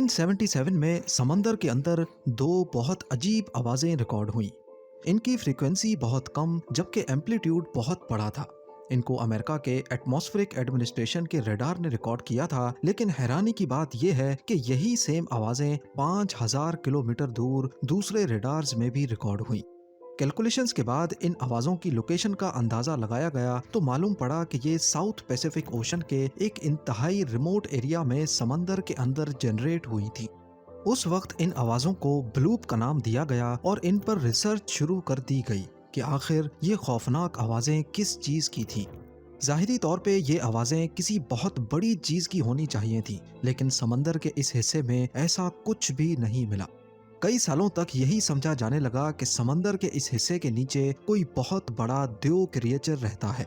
1977 में समंदर के अंदर दो बहुत अजीब आवाजें रिकॉर्ड हुई। इनकी फ्रीक्वेंसी बहुत कम जबकि एम्पलीट्यूड बहुत बड़ा था। इनको अमेरिका के एटमॉस्फेरिक एडमिनिस्ट्रेशन के रडार ने रिकॉर्ड किया था, लेकिन हैरानी की बात यह है कि यही सेम आवाजें 5000 किलोमीटर दूर दूसरे रडार्स में भी रिकॉर्ड हुई। कैलकुलेशंस के बाद इन आवाज़ों की लोकेशन का अंदाज़ा लगाया गया तो मालूम पड़ा कि ये साउथ पैसिफिक ओशन के एक इंतहाई रिमोट एरिया में समंदर के अंदर जनरेट हुई थी। उस वक्त इन आवाज़ों को ब्लूप का नाम दिया गया और इन पर रिसर्च शुरू कर दी गई कि आखिर ये खौफनाक आवाज़ें किस चीज़ की थीं। ज़ाहिरी तौर पे ये आवाज़ें किसी बहुत बड़ी चीज़ की होनी चाहिए थी, लेकिन समंदर के इस हिस्से में ऐसा कुछ भी नहीं मिला। कई सालों तक यही समझा जाने लगा कि समंदर के इस हिस्से के नीचे कोई बहुत बड़ा देव क्रिएचर रहता है।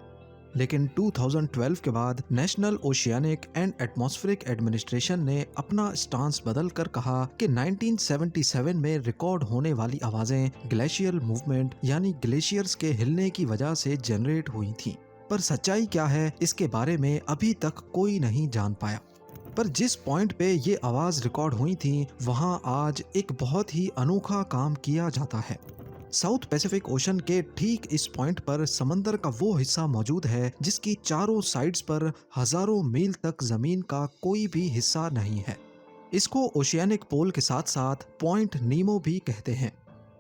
लेकिन 2012 के बाद national oceanic and atmospheric administration ने अपना स्टांस बदल कर कहा कि 1977 में रिकॉर्ड होने वाली आवाजें ग्लेशियल मूवमेंट यानी ग्लेशियर्स के हिलने की वजह से जनरेट हुई थीं। पर सच्चाई क्या है इसके बारे में अभी तक कोई नहीं जान पाया। पर जिस पॉइंट पे ये आवाज रिकॉर्ड हुई थी वहां आज एक बहुत ही अनोखा काम किया जाता है। साउथ पैसिफिक ओशन के ठीक इस पॉइंट पर समंदर का वो हिस्सा मौजूद है जिसकी चारों साइड्स पर हजारों मील तक जमीन का कोई भी हिस्सा नहीं है। इसको ओशियानिक पोल के साथ साथ पॉइंट नीमो भी कहते हैं।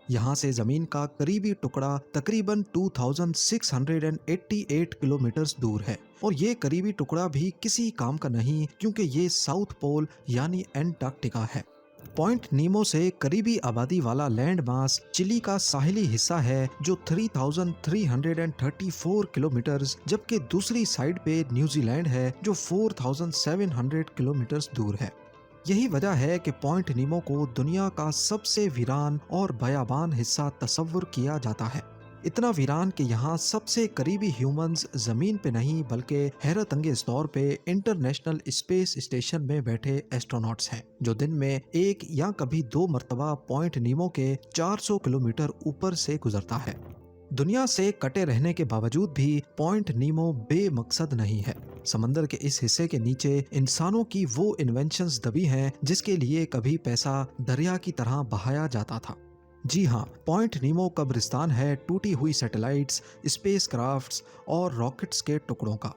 यहाँ से जमीन का करीबी टुकड़ा तकरीबन 2688 किलोमीटर दूर है और ये करीबी टुकड़ा भी किसी काम का नहीं, क्योंकि ये साउथ पोल यानी एंटार्कटिका है। पॉइंट नीमो से करीबी आबादी वाला लैंड मास चिली का साहिली हिस्सा है जो 3334 किलोमीटर, जबकि दूसरी साइड पे न्यूजीलैंड है जो 4700 किलोमीटर दूर है। यही वजह है कि पॉइंट नीमो को दुनिया का सबसे वीरान और बयाबान हिस्सा तस्वुर किया जाता है। इतना वीरान कि यहाँ सबसे करीबी ह्यूमंस जमीन पे नहीं बल्कि हैरत अंगेज तौर पे इंटरनेशनल स्पेस स्टेशन में बैठे एस्ट्रोनॉट्स हैं, जो दिन में एक या कभी दो मर्तबा पॉइंट नीमो के 400 किलोमीटर ऊपर से गुजरता है। दुनिया से कटे रहने के बावजूद भी पॉइंट नीमो बेमकसद नहीं है। समंदर के इस हिस्से के नीचे इंसानों की वो इन्वेंशंस दबी हैं जिसके लिए कभी पैसा दरिया की तरह बहाया जाता था। जी हाँ, पॉइंट नीमो कब्रिस्तान है टूटी हुई सैटेलाइट्स, स्पेस क्राफ्ट्स और रॉकेट्स के टुकड़ों का।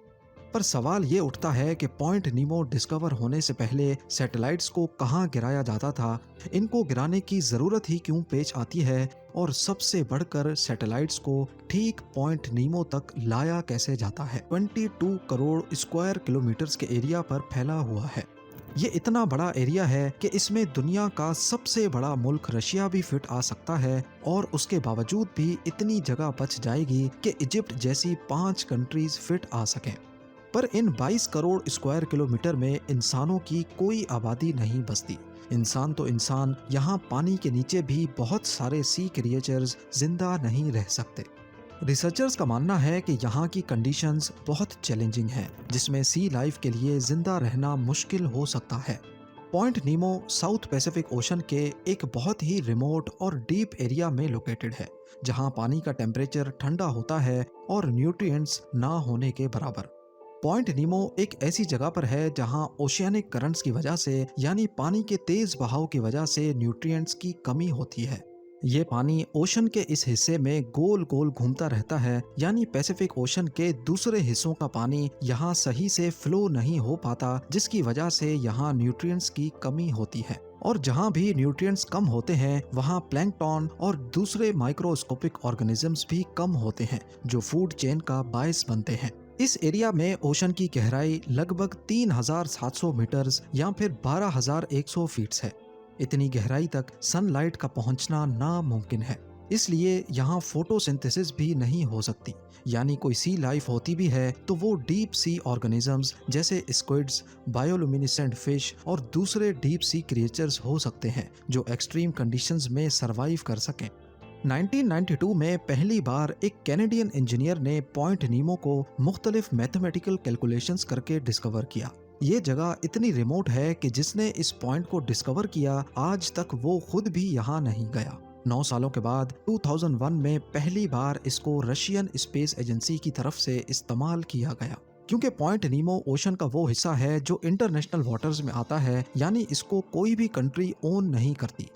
पर सवाल ये उठता है कि पॉइंट नीमो डिस्कवर होने से पहले सैटेलाइट्स को कहाँ गिराया जाता था, इनको गिराने की ज़रूरत ही क्यों पेश आती है, और सबसे बढ़कर सैटेलाइट्स को ठीक पॉइंट नीमो तक लाया कैसे जाता है। 22 करोड़ स्क्वायर किलोमीटर्स के एरिया पर फैला हुआ है। ये इतना बड़ा एरिया है कि इसमें दुनिया का सबसे बड़ा मुल्क रशिया भी फिट आ सकता है, और उसके बावजूद भी इतनी जगह बच जाएगी कि इजिप्ट जैसी 5 कंट्रीज फिट आ सकें। पर इन 22 करोड़ स्क्वायर किलोमीटर में इंसानों की कोई आबादी नहीं बसती। इंसान तो इंसान, यहाँ पानी के नीचे भी बहुत सारे सी क्रिएचर्स जिंदा नहीं रह सकते। रिसर्चर्स का मानना है कि यहाँ की कंडीशंस बहुत चैलेंजिंग हैं, जिसमें सी लाइफ के लिए जिंदा रहना मुश्किल हो सकता है। पॉइंट नीमो साउथ पैसिफिक ओशन के एक बहुत ही रिमोट और डीप एरिया में लोकेटेड है, जहाँ पानी का टेम्परेचर ठंडा होता है और न्यूट्रिएंट्स ना होने के बराबर। पॉइंट नीमो एक ऐसी जगह पर है जहां ओशियानिक करंट्स की वजह से यानी पानी के तेज बहाव की वजह से न्यूट्रिएंट्स की कमी होती है। ये पानी ओशन के इस हिस्से में गोल गोल घूमता रहता है, यानी पैसिफिक ओशन के दूसरे हिस्सों का पानी यहाँ सही से फ्लो नहीं हो पाता, जिसकी वजह से यहाँ न्यूट्रिएंट्स की कमी होती है। और जहाँ भी न्यूट्रिएंट्स कम होते हैं वहाँ प्लैंकटन और दूसरे माइक्रोस्कोपिक ऑर्गेनिजम्स भी कम होते हैं, जो फूड चेन का बायस बनते हैं। इस एरिया में ओशन की गहराई लगभग 3700 मीटर्स या फिर 12100 फीट्स है। इतनी गहराई तक सनलाइट का पहुंचना नामुमकिन है, इसलिए यहाँ फोटोसिंथेसिस भी नहीं हो सकती। यानी कोई सी लाइफ होती भी है तो वो डीप सी ऑर्गेनिजम्स जैसे स्क्विड्स, बायोलुमिनेसेंट फिश और दूसरे डीप सी क्रिएचर्स हो सकते हैं जो एक्सट्रीम कंडीशंस में सरवाइव कर सकें। 1992 में पहली बार एक कैनेडियन इंजीनियर ने पॉइंट नीमो को मुख्तलिफ मैथमेटिकल कैलकुलेशंस करके डिस्कवर किया। ये जगह इतनी रिमोट है कि जिसने इस पॉइंट को डिस्कवर किया आज तक वो खुद भी यहाँ नहीं गया। 9 सालों के बाद 2001 में पहली बार इसको रशियन स्पेस एजेंसी की तरफ से इस्तेमाल किया गया। क्योंकि पॉइंट नीमो ओशन का वो हिस्सा है जो इंटरनेशनल वाटर्स में आता है, यानी इसको कोई भी कंट्री ओन नहीं करती।